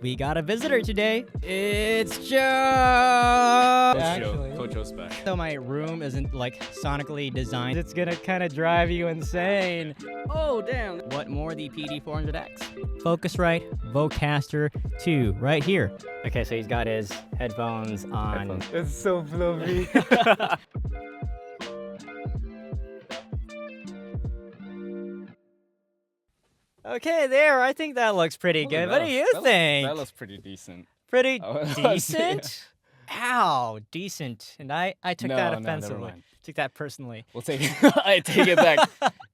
We got a visitor today. It's Joe. Coach Joe's back. So my room isn't like sonically designed. It's gonna kind of drive you insane. Oh damn! What more? The PD400x. Focusrite Vocaster 2 right here. Okay, so he's got his headphones on. It's so fluffy. Okay, there. I think that looks pretty good. What do you think? That looks pretty decent. Pretty Oh, decent? Ow, decent. And I took that No, never offensively. mind. Took that personally. We'll take it. I take it back.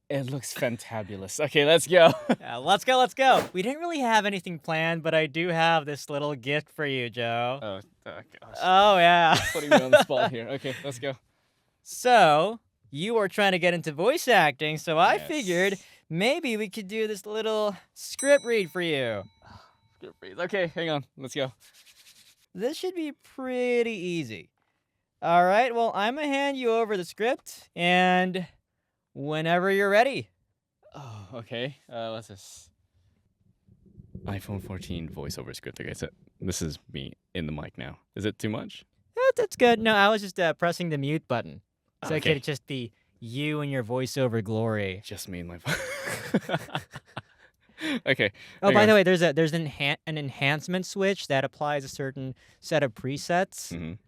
It looks fantabulous. Okay, let's go. Let's go, let's go. We didn't really have anything planned, but I do have this little gift for you, Joe. Oh, gosh. Oh, yeah. Putting me on the spot here. Okay, let's go. So, you were trying to get into voice acting, so I Yes. figured maybe we could do this little script read for you. Good breathe. Okay, hang on. Let's go. This should be pretty easy. All right, well, I'm going to hand you over the script, and whenever you're ready. Oh, okay. Let's just... iPhone 14 voiceover script. Okay, so this is me in the mic now. Is it too much? That's good. No, I was just pressing the mute button. So Okay. it could just be you and your voiceover glory. Just me and my phone. Okay. Oh, hang by on. the way, there's an enhancement switch that applies a certain set of presets. Mhm.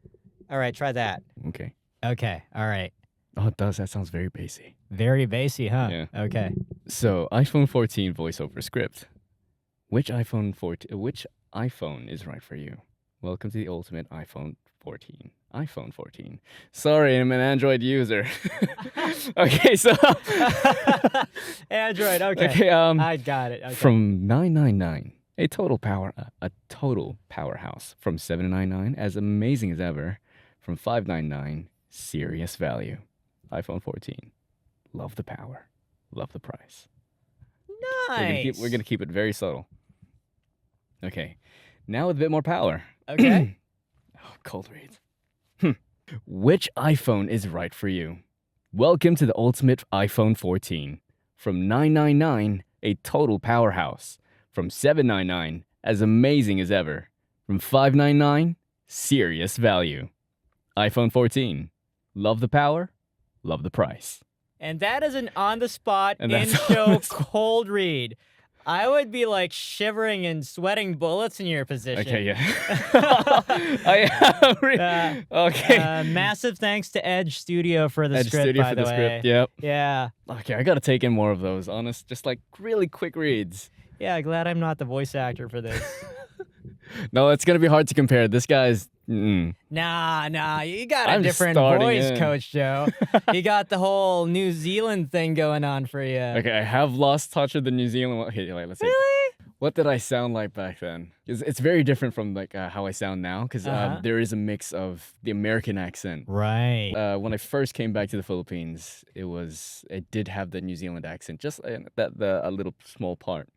All right, try that. Okay. Okay, all right. Oh, it does. That sounds very bassy. Very bassy, huh? Yeah. Okay. So, iPhone 14 voiceover script. Which iPhone is right for you? Welcome to the ultimate iPhone 14. iPhone 14. Sorry, I'm an Android user. Okay, so Android, okay. okay, I got it. Okay. from 999, a total powerhouse. From 799, as amazing as ever. From 599, serious value. iPhone 14. Love the power. Love the price. Nice. We're gonna keep it very subtle. Okay, now with a bit more power. Okay. Oh, cold reads. Which iPhone is right for you? Welcome to the ultimate iPhone 14. From 999, a total powerhouse. From 799, as amazing as ever. From 599, serious value. iPhone 14. Love the power, love the price. And that is an on-the-spot, And that's in-show on the spot. cold read. I would be like shivering and sweating bullets in your position. Okay, yeah. I am okay. Massive thanks to Edge Studio for the Edge script, Studio by for the the way. script, yep. Yeah. Okay, I gotta take in more of those, honest. Just like really quick reads. Yeah, glad I'm not the voice actor for this. No, it's gonna be hard to compare. This guy's... Nah, you got a I'm different starting voice, in. Coach Joe. You got the whole New Zealand thing going on for you. Okay, I have lost touch with the New Zealand one. Okay, let's see. Really? What did I sound like back then? It's very different from like how I sound now, because there is a mix of the American accent. Right. When I first came back to the Philippines, it did have the New Zealand accent, just a little small part.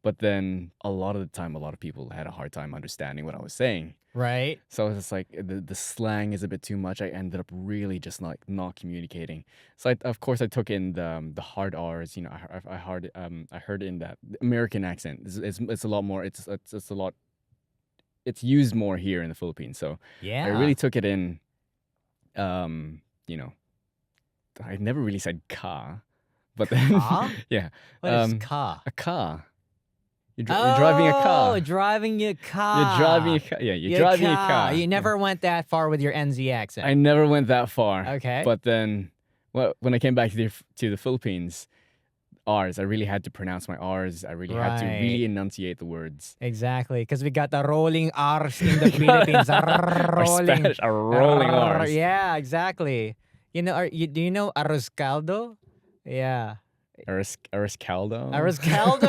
But then a lot of the time, a lot of people had a hard time understanding what I was saying. Right. So it's just like the slang is a bit too much. I ended up really just like not communicating. So of course I took in the hard R's. You know, I heard in that American accent. It's a lot more. It's a lot. It's used more here in the Philippines. So Yeah. I really took it in. You know, I never really said car, but then Ka? yeah, What is ka? a car. You're driving a car. Oh, driving a car. You're driving a car. Yeah, you're driving a car. You never went that far with your NZ accent. I never went that far. Okay. But then, when I came back to the Philippines, R's, I really had to pronounce my R's. I really had to Right. really enunciate the words. Exactly, because we got the rolling R's in the Philippines. Our rolling. Spanish are rolling R's. Yeah, exactly. You know, do you know arroz caldo? Yeah. Arroz caldo? Arroz caldo.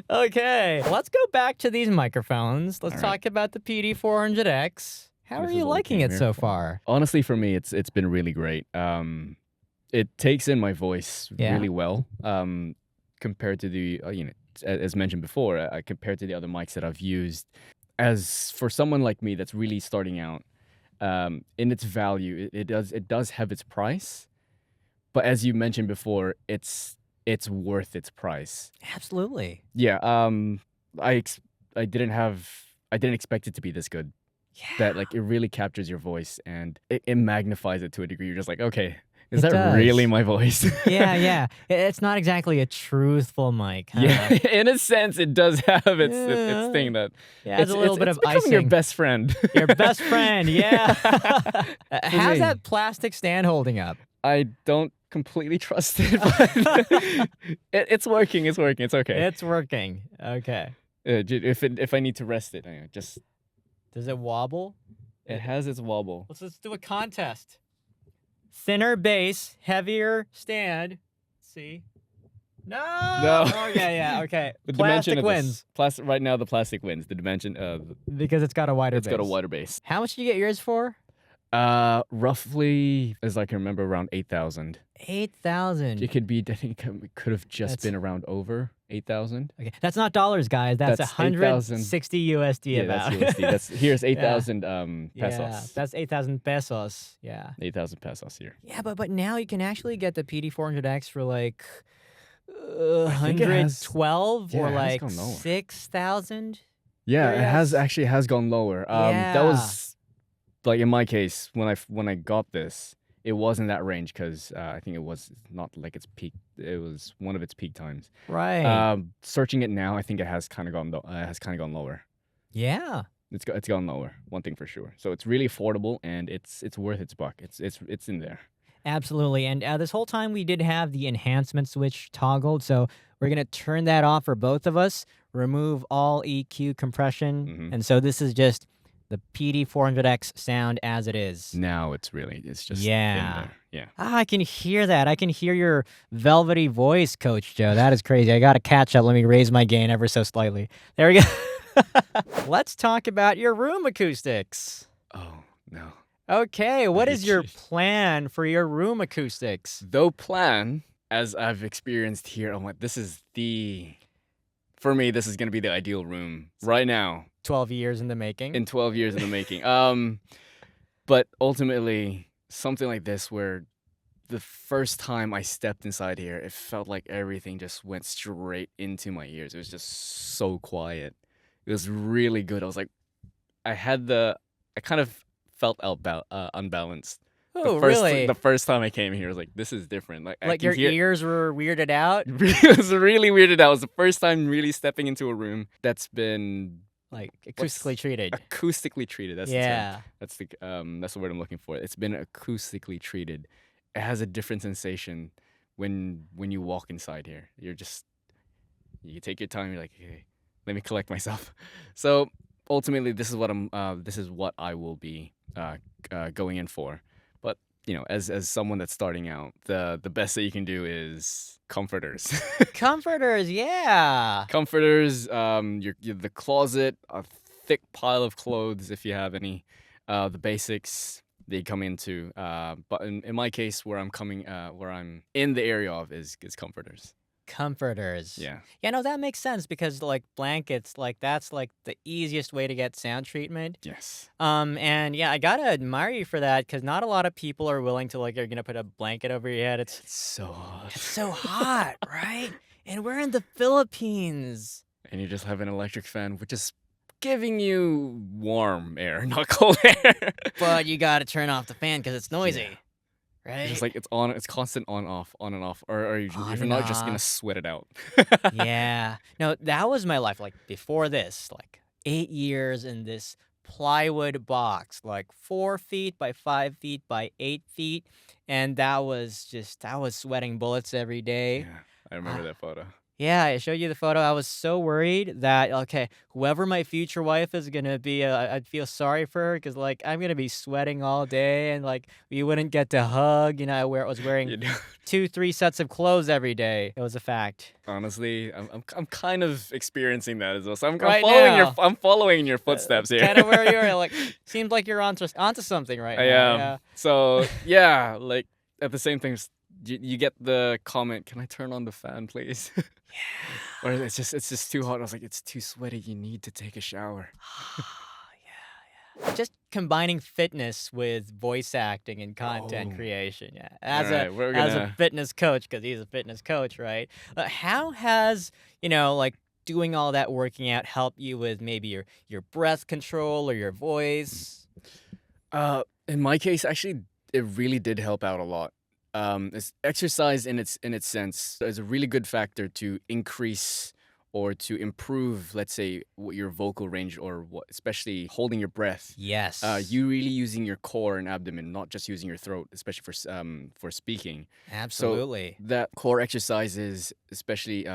Okay, let's go back to these microphones. Let's All talk right. about the PD400x. How This are is you what we liking came it here so for. far? Honestly, for me, it's been really great. It takes in my voice Yeah. really well. Compared to the as mentioned before, compared to the other mics that I've used. As for someone like me that's really starting out, in its value, it does have its price. But as you mentioned before, it's worth its price. Absolutely. Yeah. I didn't expect it to be this good. Yeah. That like it really captures your voice and it magnifies it to a degree. You're just like, okay, is It that really does. my voice? Yeah. It's not exactly a truthful mic. Huh? Yeah, in a sense, it does have its Yeah. thing that Yeah, it has a little bit it's of becoming your icing. best friend. Your best friend, yeah. How's me. that plastic stand holding up? I don't completely trust it, but it's working. It's working. It's okay. It's working. Okay. If I need to rest it, just Does it wobble? it has its wobble. Let's do a contest. Thinner base, heavier stand. Let's see. No. No. Oh yeah. Okay. The Plastic dimension of wins Plastic right now. The plastic wins. The dimension. because it's got a wider It's base. got a wider base. How much did you get yours for? Roughly, as I can remember, around 8,000. 8,000. It could be. I think it could have just been around over 8,000. Okay, that's not dollars, guys. That's 160 USD Yeah, about. that's USD. Here's 8,000 pesos. Yeah, that's 8,000 pesos. Yeah. 8,000 pesos here. Yeah, but now you can actually get the PD400X for like I think it has- 112 yeah, or it has like gone lower. 6,000. Yeah, it has Yes. actually has gone lower. Yeah. That was like in my case when I got this, it was in that range because I think it was not like its peak. It was one of its peak times. Right. Searching it now, I think it has kind of gone lower. Yeah. It's gone lower. One thing for sure. So it's really affordable and it's worth its buck. It's in there. Absolutely. And this whole time we did have the enhancement switch toggled. So we're going to turn that off for both of us, remove all EQ compression. Mhm. And so this is just the PD400X sound as it is. Now it's just Yeah. in there. Yeah. Ah, I can hear that. I can hear your velvety voice, Coach Joe. That is crazy. I got to catch up. Let me raise my gain ever so slightly. There we go. Let's talk about your room acoustics. Oh no. Okay, what is your Jeez. plan for your room acoustics? Though plan, as I've experienced here, I'm like, for me, this is gonna be the ideal room right now 12 years in the making. in 12 years in the making. But ultimately, something like this where the first time I stepped inside here, it felt like everything just went straight into my ears. It was just so quiet. It was really good. I was like, I kind of felt unbalanced. Oh, really? The first time I came here, I was like, this is different. Like, I Like can your hear, ears were weirded out? it was really weirded out. It was the first time really stepping into a room that's been Like acoustically treated. acoustically treated. That's the term. Yeah. That's the word I'm looking for. It's been acoustically treated. It has a different sensation when you walk inside here. You take your time. You're like, hey, let me collect myself. So ultimately, this is what I will be going in for. But as someone that's starting out, the best that you can do is comforters. Comforters, yeah. Comforters, the closet, a thick pile of clothes if you have any, the basics they come into. But in my case, where I'm in the area of is comforters. Comforters. Yeah. Yeah, no, that makes sense because like blankets, like that's like the easiest way to get sound treatment. Yes. And yeah, I gotta admire you for that because not a lot of people are willing to like, you're gonna put a blanket over your head. It's It's so hot. so hot, right? And we're in the Philippines. And you just have an electric fan, which is giving you warm air, not cold air. But you gotta turn off the fan because it's noisy. Yeah. Right? It's just like it's constant on and off, or On you're and not just gonna off. sweat it out. Yeah. No, that was my life. Like before this, like 8 years in this plywood box, like 4 feet by 5 feet by 8 feet. And I was sweating bullets every day. Yeah, I remember that photo. Yeah, I showed you the photo. I was so worried that, okay, whoever my future wife is going to be, I'd feel sorry for her because, like, I'm going to be sweating all day and, like, we wouldn't get to hug. I was wearing You know, 2-3 sets of clothes every day. It was a fact. honestly, I'm kind of experiencing that as well. So I'm Right following now. I'm following in your footsteps here. Kind of where you're, like, seems like you're onto something right I now. am. Yeah. So yeah, like at the same time, you get the comment, "Can I turn on the fan, please?" Or it's just too hot. I was like, it's too sweaty. You need to take a shower. Yeah. Just combining fitness with voice acting and content Oh. creation. Yeah. Alright, As a fitness coach, because he's a fitness coach, right? How has, like doing all that working out help you with maybe your breath control or your voice? In my case, actually, it really did help out a lot. Exercise in its sense is a really good factor to increase or to improve, let's say, your vocal range or especially holding your breath. Yes. You really using your core and abdomen, not just using your throat, especially for speaking. Absolutely. So that core exercises, especially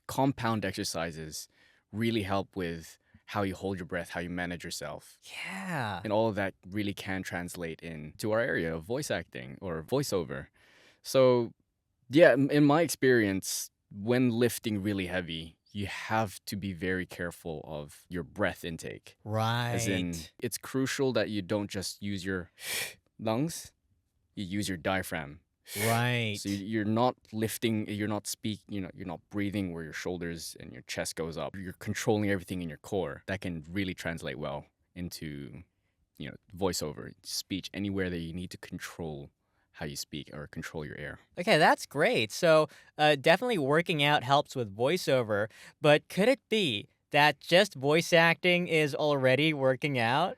compound exercises, really help with how you hold your breath, how you manage yourself. Yeah. And all of that really can translate into our area of voice acting or voiceover. So, yeah, in my experience, when lifting really heavy, you have to be very careful of your breath intake. Right. As in, it's crucial that you don't just use your lungs, you use your diaphragm. Right. So you're not lifting, you're not you're not breathing where your shoulders and your chest goes up. You're controlling everything in your core. That can really translate well into, voiceover, speech, anywhere that you need to control how you speak or control your air. Okay, that's great. So definitely working out helps with voiceover, but could it be that just voice acting is already working out?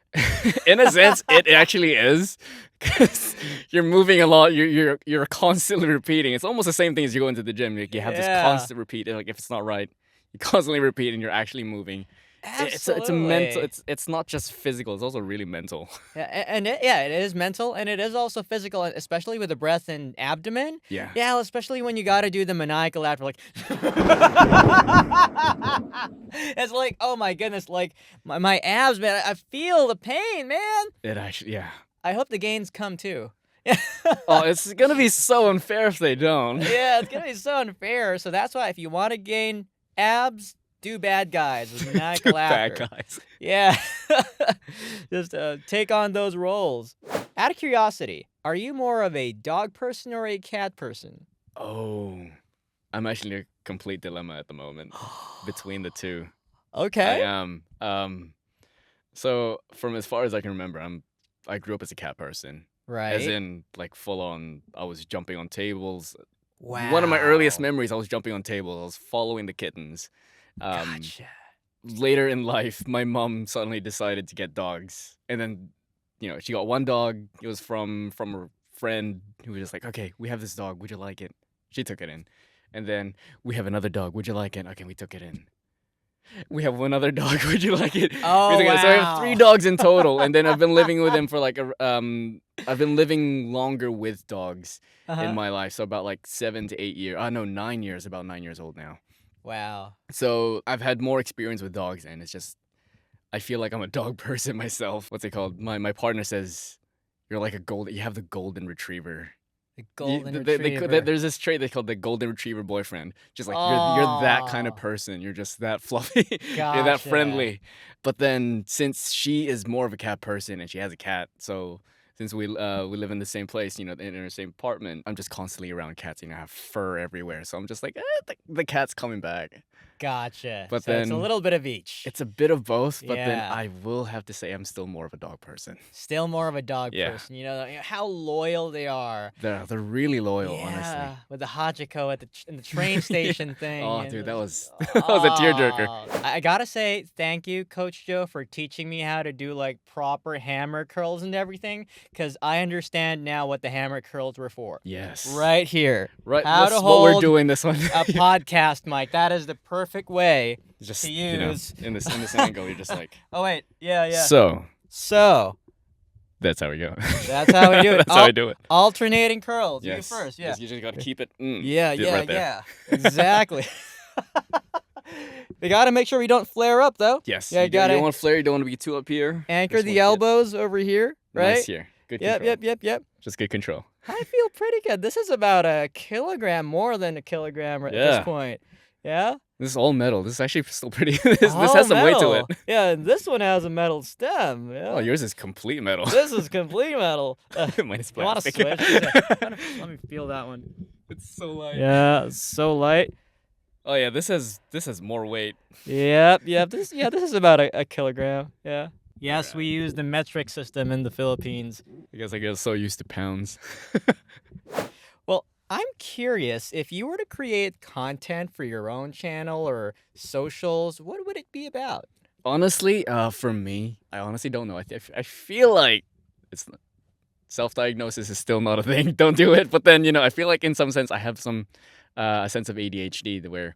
In a sense, it actually is, because you're moving a lot. You're constantly repeating. It's almost the same thing as you go into the gym. Like you have this constant repeat. Like if it's not right, you constantly repeat, and you're actually moving. Absolutely. It's a mental. It's not just physical. It's also really mental. Yeah, it is mental, and it is also physical, especially with the breath and abdomen. Yeah. Yeah, especially when you got to do the maniacal laugh, like. It's like, oh my goodness, like my abs, man. I feel the pain, man. It actually, yeah. I hope the gains come too. Oh, it's gonna be so unfair if they don't. Yeah, it's gonna be so unfair. So that's why if you want to gain abs, do bad guys with maniacal laughter. Bad guys. Yeah. Just take on those roles. Out of curiosity, are you more of a dog person or a cat person? Oh, I'm actually in a complete dilemma at the moment between the two. Okay. I am. So from as far as I can remember, I grew up as a cat person. Right. As in, like, full on, I was jumping on tables. Wow. One of my earliest memories, I was jumping on tables. I was following the kittens. Gotcha. Later in life, my mom suddenly decided to get dogs. And then, she got one dog. It was from a friend who was just like, okay, we have this dog. Would you like it? She took it in. And then, we have another dog. Would you like it? Okay, we took it in. We have one other dog. Would you like it? Oh, So I have wow. 3 dogs in total, and then I've been living with them for I've been living longer with dogs in my life, so about like 7 to 8 years. 9 years. About 9 years old now. Wow. So I've had more experience with dogs, and it's just I feel like I'm a dog person myself. What's it called? My partner says you're like you have the golden retriever. The golden retriever. There's this trait they call the golden retriever boyfriend. Just like you're that kind of person. You're just that fluffy. You're that friendly. But then since she is more of a cat person and she has a cat, so since we live in the same place, in the same apartment, I'm just constantly around cats. I have fur everywhere, so I'm just like, the cat's coming back. Gotcha. But so then it's a little bit of each. It's a bit of both, but then Yeah. I will have to say I'm still more of a dog person. Still more of a dog Yeah. person. How loyal they are. They're really loyal, Yeah, honestly. with the Hachiko in the train station thing. Oh, and dude, that was it's- that was a tearjerker. Oh, I gotta say thank you, Coach Joe, for teaching me how to do like proper hammer curls and everything, because I understand now what the hammer curls were for. Yes. Right here. Right. How That's to what we're hold doing this one. A podcast mic. That is the perfect way Just to you know, use. in this angle, you're just like. Oh wait, yeah. So So that's how we go. that's how we do it. That's how we do it. Alternating curls. Yes. You first. Yeah. You just gotta keep it. Yeah, do it right there. yeah. Exactly. We gotta make sure we don't flare up though. Yes. Yeah, you gotta don't want to flare. You don't want to be too up here. anchor Just the want to get elbows over here, right? Nice here. Good control. Yep. Just good control. I feel pretty good. This is about a kilogram more than a kilogram at Yeah. this point. Yeah? This is all metal. This is actually still pretty. this All has some weight to metal. it. Yeah, and this one has a metal stem. Yeah. Oh, yours is complete metal. This is complete metal. Mine is You want to plastic. switch? Yeah. Let me feel that one. It's so light. Yeah, it's so light. Oh yeah, this has more weight. Yep. This is about a kilogram. Yeah. Yes, we use the metric system in the Philippines. I guess I get so used to pounds. Well, I'm curious, if you were to create content for your own channel or socials, what would it be about? Honestly, for me, I honestly don't know. I feel like it's self-diagnosis is still not a thing. Don't do it. But then, I feel like in some sense I have some a sense of ADHD where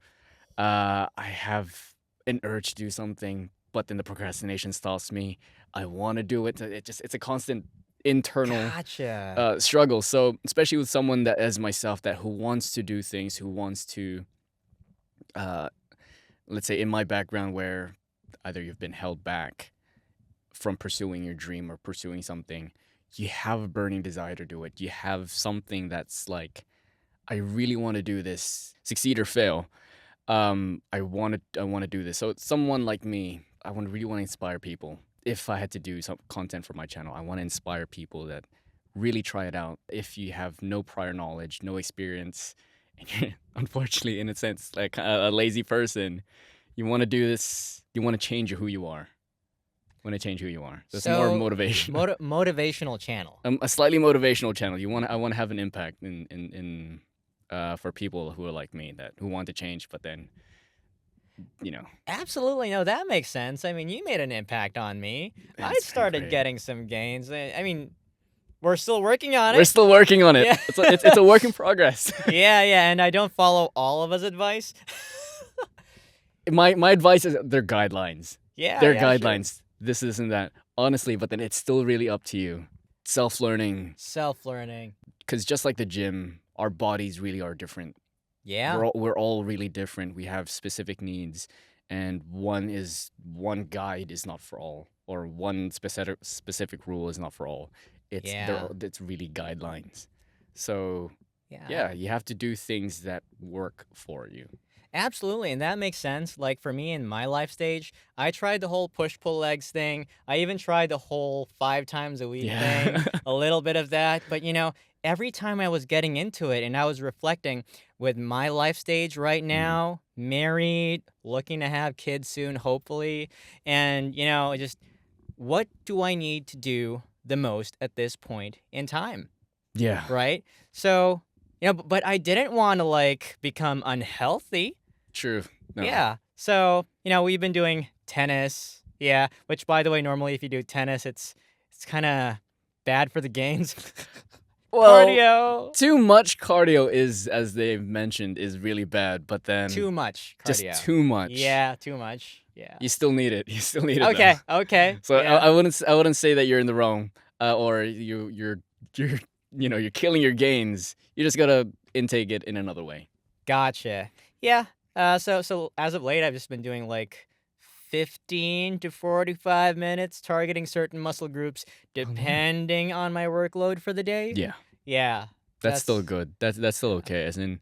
I have an urge to do something, but then the procrastination stops me. I want to do it. It's a constant internal Gotcha. struggle. So especially with someone that as myself that who wants to do things, who wants to, uh, let's say in my background where either you've been held back from pursuing your dream or pursuing something, you have a burning desire to do it. You have something that's like, I really want to do this, succeed or fail. I want to do this. So someone like me, really want to inspire people. If I had to do some content for my channel, I want to inspire people that really try it out. If you have no prior knowledge, no experience, and you're unfortunately in a sense like a lazy person, you want to do this. You want to change who you are. Want to change who you are. That's more So, motivation. motivational channel. A slightly motivational channel. I want to have an impact in for people who are like me who want to change, but then Absolutely, no, that makes sense. I mean, you made an impact on me. I it's been started great. getting some gains. I mean, we're still working on We're it. still working on it. Yeah. It's a work in progress. Yeah, and I don't follow all of us advice. My advice is they're guidelines. Yeah, They're yeah, sure. guidelines. This isn't that. Honestly, but then it's still really up to you. Self-learning, Self-learning. because just like the gym, our bodies really are different. Yeah. We're all really different. We have specific needs, and one guide is not for all, or one specific rule is not for all. It's really guidelines. So yeah, you have to do things that work for you. Absolutely, and that makes sense. Like for me in my life stage, I tried the whole push-pull legs thing. I even tried the whole 5 times a week Yeah. thing, a little bit of that. But every time I was getting into it and I was reflecting with my life stage right now, married, looking to have kids soon, hopefully, and just what do I need to do the most at this point in time? Yeah. Right? So, but I didn't want to like become unhealthy. True. No. Yeah. So, we've been doing tennis. Yeah. Which, by the way, normally if you do tennis, it's kind of bad for the gains. Well, Cardio. too much cardio is, as they've mentioned, is really bad. But then Too much just cardio. too much. Yeah, too much. Yeah. You still need it. You still need it. Okay. though. Okay. So yeah. I wouldn't say that you're in the wrong, or you're killing your gains. You just gotta intake it in another way. Gotcha. Yeah. So as of late, I've just been doing like 15 to 45 minutes, targeting certain muscle groups, depending on my workload for the day. Yeah, Yeah. that's still good. That's still okay. As in,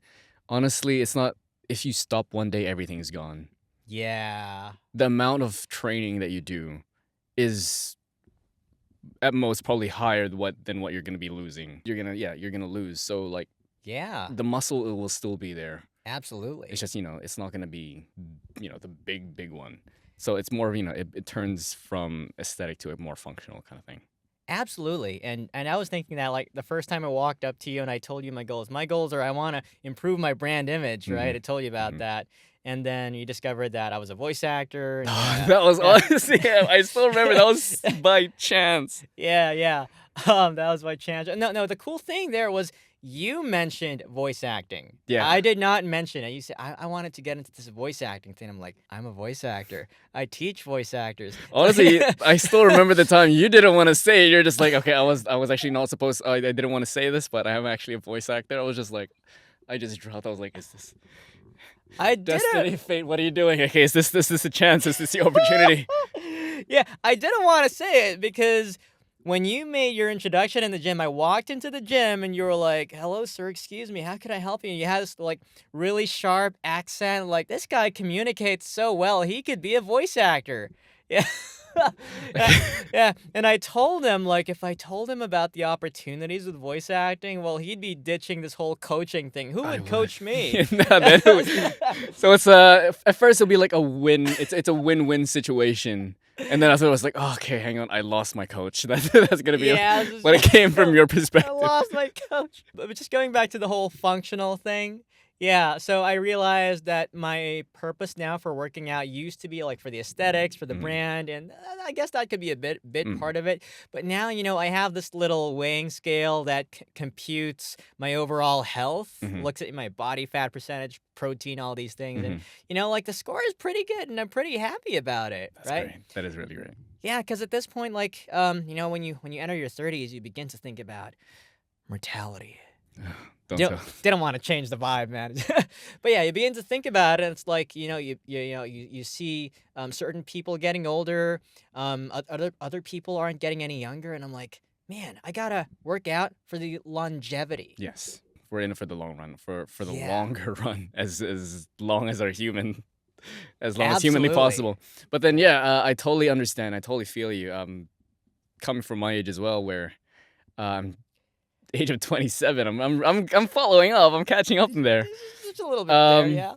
honestly, it's not. If you stop one day, everything's gone. Yeah. The amount of training that you do is at most probably higher than what you're gonna be losing. You're gonna lose. So like Yeah. the muscle it will still be there. Absolutely. It's just it's not gonna be the big one. So it's more of it turns from aesthetic to a more functional kind of thing. Absolutely. And I was thinking that like the first time I walked up to you and I told you my goals. My goals are I want to improve my brand image, right? I told you about that. And then you discovered that I was a voice actor. And, That was honestly, I still remember that was by chance. Yeah. That was my chance. No, the cool thing there was you mentioned voice acting. Yeah. I did not mention it. You said, I wanted to get into this voice acting thing. I'm like, I'm a voice actor. I teach voice actors. Honestly, I still remember the time you didn't want to say it. You're just like, okay, I was actually not supposed. I didn't want to say this, but I am actually a voice actor. I was just like, I just dropped. I was like, is this I did destiny, fate? What are you doing? Okay, is this a chance? Is this the opportunity? Yeah, I didn't want to say it because when you made your introduction in the gym, I walked into the gym and you were like, hello, sir, excuse me, how can I help you? And you had this like really sharp accent, like this guy communicates so well, he could be a voice actor. Yeah. Yeah, and I told him, like, if I told him about the opportunities with voice acting, well, he'd be ditching this whole coaching thing. Who would coach me? No, so it's at first it'll be like a win. It's a win-win situation, and then after I was like, oh, okay, hang on, I lost my coach. That's gonna be Yeah, when it came from your I perspective. lost my coach. But just going back to the whole functional thing, yeah, so I realized that my purpose now for working out used to be like for the aesthetics, for the brand, and I guess that could be a bit part of it. But now, I have this little weighing scale that computes my overall health, looks at my body fat percentage, protein, all these things, and like the score is pretty good, and I'm pretty happy about it. That's right? great. That is really great. Yeah, because at this point, like, when you enter your 30s, you begin to think about mortality. Didn't want to change the vibe, man. But yeah, you begin to think about it. And it's like you see certain people getting older, other people aren't getting any younger, and I'm like, man, I gotta work out for the longevity. Yes, we're in it for the long run, for the longer run, as long as as humanly possible. But then I totally understand. I totally feel you. Coming from my age as well, where age of 27, I'm following up. I'm catching up in there. Just a little bit there, yeah.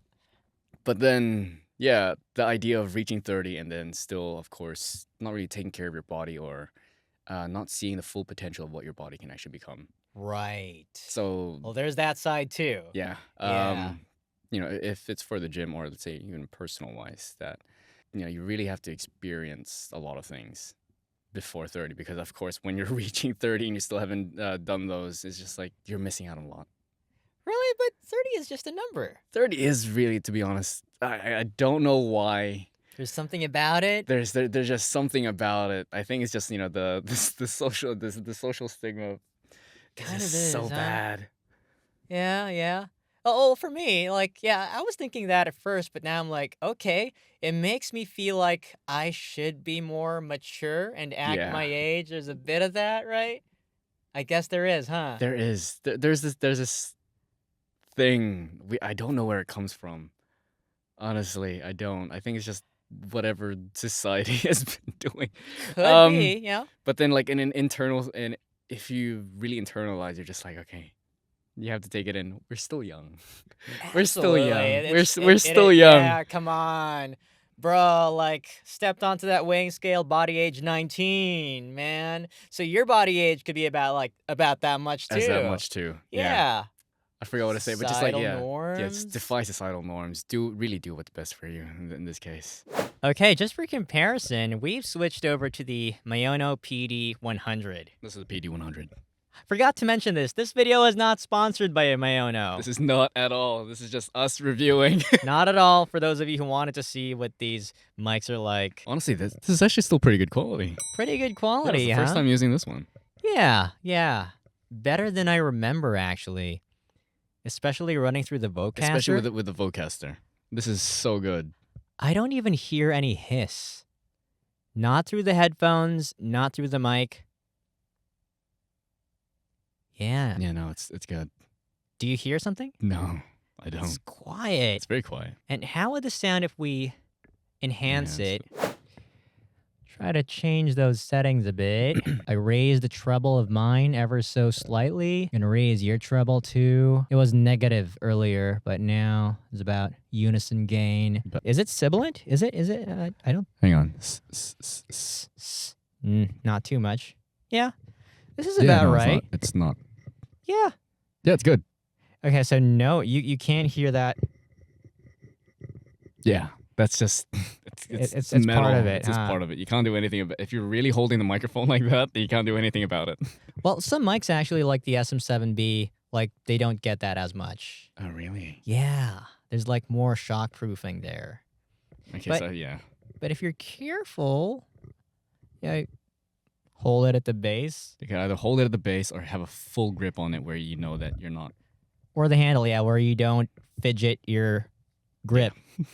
But then, the idea of reaching 30 and then still, of course, not really taking care of your body or not seeing the full potential of what your body can actually become. Right. So, well, there's that side too. Yeah. If it's for the gym or let's say even personal wise, that you really have to experience a lot of things before 30, because of course when you're reaching 30 and you still haven't done those, it's just like you're missing out on a lot. Really? But 30 is just a number. 30 is really, to be honest, I don't know why. There's something about it. There's just something about it. I think it's just the social stigma. Kind of is so bad. Yeah. Oh, for me, like, I was thinking that at first, but now I'm like, okay, it makes me feel like I should be more mature and act my age. There's a bit of that, right? I guess there is, huh? There is. There's this thing. I don't know where it comes from. Honestly, I don't. I think it's just whatever society has been doing. Could be, yeah. But then, like, and if you really internalize, you're just like, okay. You have to take it in. We're still young. We're still young. We're still young. Yeah, come on. Bro, like, stepped onto that weighing scale, body age 19, man. So your body age could be about that much too. As that much too. Yeah. I forgot what to say, but just like, norms. defy societal norms. Really do what's best for you in this case. Okay, just for comparison, we've switched over to the Maono PD100. This is the PD100. Forgot to mention this. This video is not sponsored by Maono. This is not at all. This is just us reviewing. Not at all, for those of you who wanted to see what these mics are like. Honestly, this is actually still pretty good quality. Pretty good quality, it's the first time using this one. Yeah. Better than I remember, actually. Especially running through the Vocaster. Especially with the Vocaster. This is so good. I don't even hear any hiss. Not through the headphones, not through the mic. Yeah. Yeah, no, it's good. Do you hear something? No, I don't. It's quiet. It's very quiet. And how would this sound if we enhance it? Try to change those settings a bit. I raised the treble of mine ever so slightly. Gonna raise your treble too. It was negative earlier, but now it's about unison gain. Is it sibilant? Is it? I don't. Hang on. Not too much. Yeah. This is about right. It's not. Yeah. Yeah, it's good. Okay, so no, you can't hear that. Yeah, that's just it's metal. part of it. It's just part of it. You can't do anything about it. If you're really holding the microphone like that, you can't do anything about it. Well, some mics actually, like the SM7B, like they don't get that as much. Oh, really? Yeah, there's like more shockproofing there. Okay, so yeah. But if you're careful, hold it at the base. You can either hold it at the base or have a full grip on it where you know that you're not. Or the handle, where you don't fidget your grip. Yeah.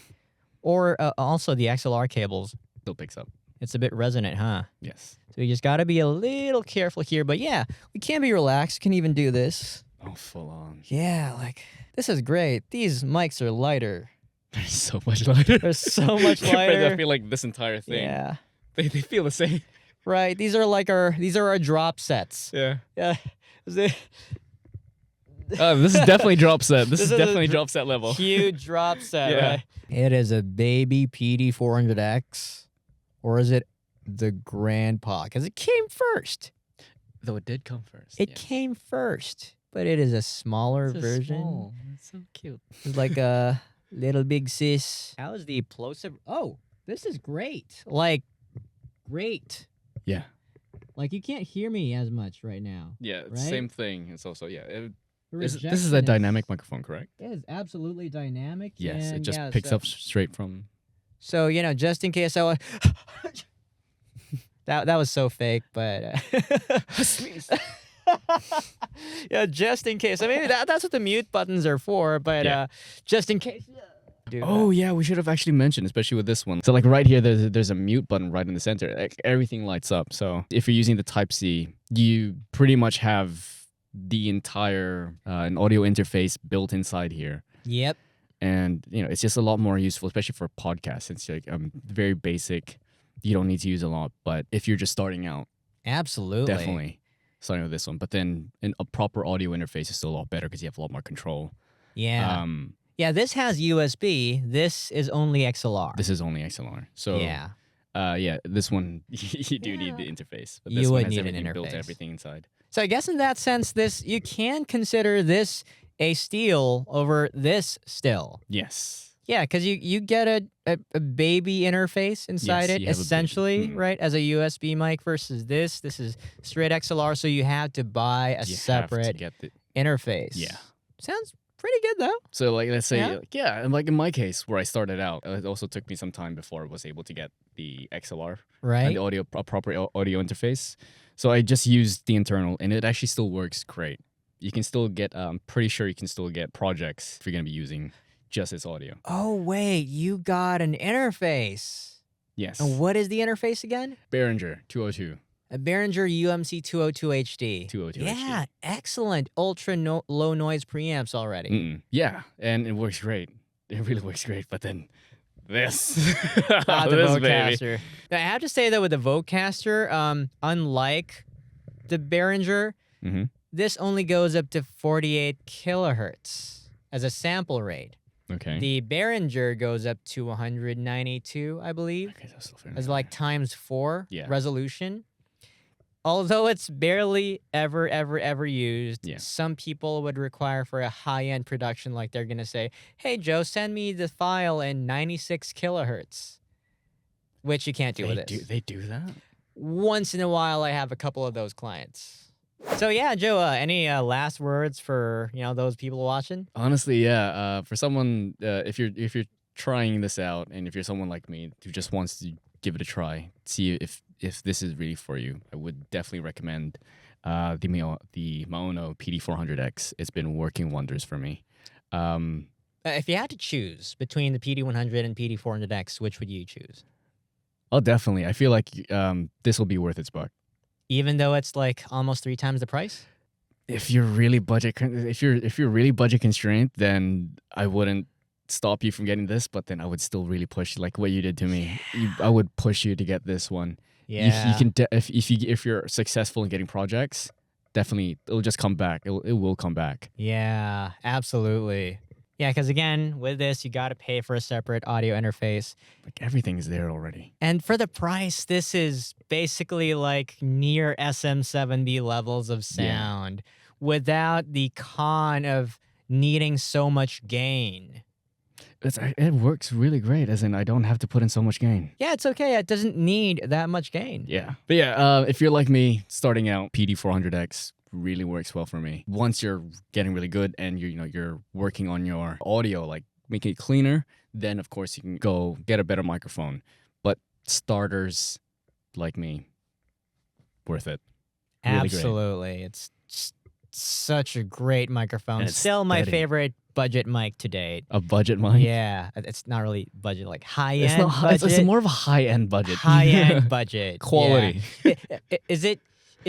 Or also the XLR cables. Still picks up. It's a bit resonant, huh? Yes. So you just got to be a little careful here. But yeah, we can be relaxed. Can even do this. Oh, full on. Yeah, like, this is great. These mics are lighter. They're so much lighter. They're so much lighter. I feel like this entire thing. Yeah. They feel the same. right? These are our drop sets. Yeah. Yeah. This is definitely drop set. This is This is a definitely drop set level. Huge drop set, Yeah. right? It is a baby PD400X, or is it the grandpa? Because it came first. Though it did come first. It came first, but it is a smaller version. Small. It's so cute. It's like a little big sis. How is the plosive? Oh, this is great. Like, great. Yeah. Like, you can't hear me as much right now. Yeah, it's Right? same thing. It's also, yeah. The This is rejection a dynamic microphone, correct? It is absolutely dynamic. Yes, it and just yeah, picks so- up straight from. So, just in case that was so fake, but yeah, just in case. So maybe that's what the mute buttons are for, but Yeah. just in case. Do Oh yeah, we should have actually mentioned, especially with this one. So like right here, there's a mute button right in the center. Like everything lights up. So if you're using the Type C, you pretty much have the entire an audio interface built inside here. Yep. And it's just a lot more useful, especially for podcasts. It's like very basic. You don't need to use a lot, but if you're just starting out, Absolutely. definitely starting with this one. But then a proper audio interface is still a lot better because you have a lot more control. Yeah. Yeah, this has USB. This is only XLR. This is only XLR. So yeah. This one you do need the interface, but this You one would has need an everything built, interface. everything inside. So I guess in that sense, you can consider this a steal over this still. Yes. Yeah, because you get a baby interface inside Yes, it, you have a baby. essentially, Mhm. right? As a USB mic versus this. This is straight XLR, so you have to buy a You have to separate get the interface. yeah. Sounds pretty good, though. So like let's say Yeah. and like in my case where I started out, it also took me some time before I was able to get the XLR and Right? the proper audio interface. So I just used the internal, and it actually still works great. You can still get pretty sure you can still get projects if you're gonna be using just this audio. Oh, wait, you got an interface. Yes. And what is the interface again? Behringer 202. A Behringer UMC 202 HD. 202 Yeah, excellent. Ultra low noise preamps already. Mm-mm. Yeah, and it works great. It really works great. But then this, The this baby. Vocaster. Now, I have to say though, with the Vocaster, unlike the Behringer, Mm-hmm. this only goes up to 48 kilohertz as a sample rate. Okay. The Behringer goes up to 192, I believe, Okay, that's still fair. as like ×4 Yeah. resolution. Although it's barely ever used, Yeah. some people would require for a high-end production, like they're gonna say, "Hey Joe, send me the file in 96 kilohertz," which you can't do with this. They do that? Once in a while, I have a couple of those clients. So yeah, Joe, any last words for those people watching? Honestly, yeah. For someone, if you're trying this out, and if you're someone like me who just wants to give it a try, see if this is really for you, I would definitely recommend the Maono PD400x. It's been working wonders for me. If you had to choose between the PD100 and PD400X, which would you choose? Oh, definitely. I feel like this will be worth its buck. Even though it's like almost 3 times the price? If you're really if you're really budget constrained, then I wouldn't stop you from getting this, but then I would still really push like what you did to me. I would push you to get this one. Yeah. You can if you're successful in getting projects, definitely it'll just come back. It will come back. Yeah, absolutely. Yeah, because again, with this, you got to pay for a separate audio interface. Like everything is there already. And for the price, this is basically like near SM7B levels of sound without the con of needing so much gain. It works really great, as in I don't have to put in so much gain. Yeah, it's okay. It doesn't need that much gain. Yeah. But yeah, if you're like me, starting out, PD400X really works well for me. Once you're getting really good and you're working on your audio, like making it cleaner, then of course you can go get a better microphone. But starters like me, worth it. Really great. Absolutely. It's just such a great microphone. And it's Still my steady. favorite budget mic to date. A budget mic? Yeah, it's not really budget, like high-end It's not budget. it's more of a high-end budget. High-end budget. Quality. Yeah. Is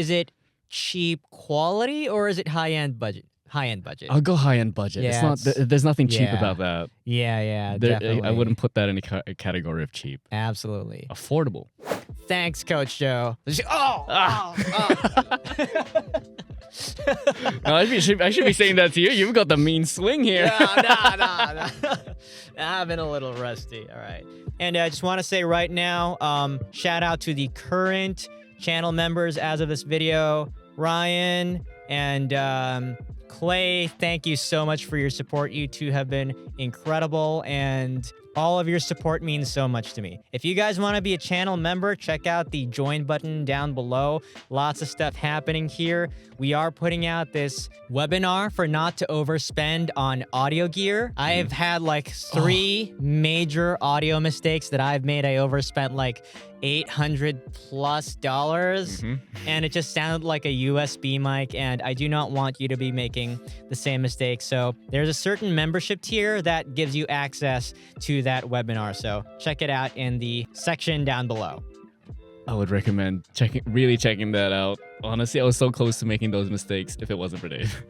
it cheap quality or is it high-end budget? High-end budget. I'll go high-end budget. Yeah, It's not. There's nothing cheap yeah. about that. Yeah, There, definitely. I wouldn't put that in a category of cheap. Absolutely. Affordable. Thanks, Coach Joe. No, I should be saying that to you. You've got the mean swing here. Nah. I've been a little rusty. All right. And I just want to say right now, shout out to the current channel members as of this video, Ryan and Clay. Thank you so much for your support. You two have been incredible, and all of your support means so much to me. If you guys want to be a channel member, check out the join button down below. Lots of stuff happening here. We are putting out this webinar for not to overspend on audio gear. I have had like 3 major audio mistakes that I've made. I overspent like $800+ and it just sounded like a USB mic, and I do not want you to be making the same mistake. So there's a certain membership tier that gives you access to that webinar. So check it out in the section down below. I would recommend really checking that out. Honestly, I was so close to making those mistakes if it wasn't for Dave.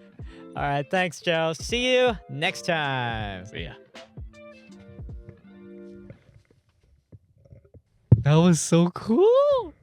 All right, thanks, Joe. See you next time. So yeah. That was so cool.